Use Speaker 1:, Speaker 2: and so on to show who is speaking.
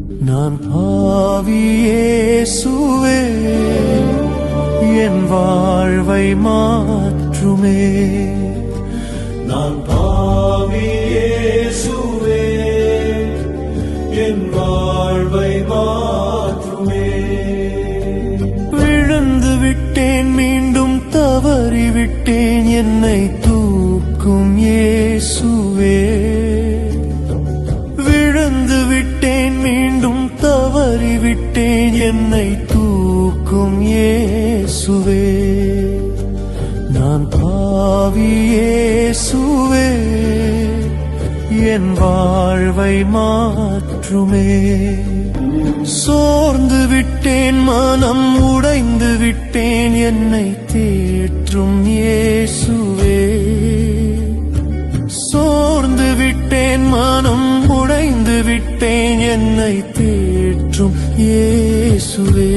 Speaker 1: நான் பாவி இயேசுவே, என் வாழ்வை மாற்றுமே.
Speaker 2: நான் பாவி இயேசுவே, என் வாழ்வை மாற்றுமே.
Speaker 1: விழுந்து விட்டேன், மீண்டும் தவறிவிட்டேன், என்னை தூக்கும் இயேசுவே. விழுந்து விட்டேன், மீண்டும் தவறிவிட்டேன், என்னை தூக்கும் இயேசுவே. நான் பாவி இயேசுவே, என் வாழ்வை மாற்றுமே. சோர்ந்து விட்டேன், மனம் உடைந்து விட்டேன், என்னை தேற்றும் இயேசுவே. சோர்ந்து விட்டேன், மனம் உடைந்து விட்டேன், என்னை தேற்றும் இயேசுவே.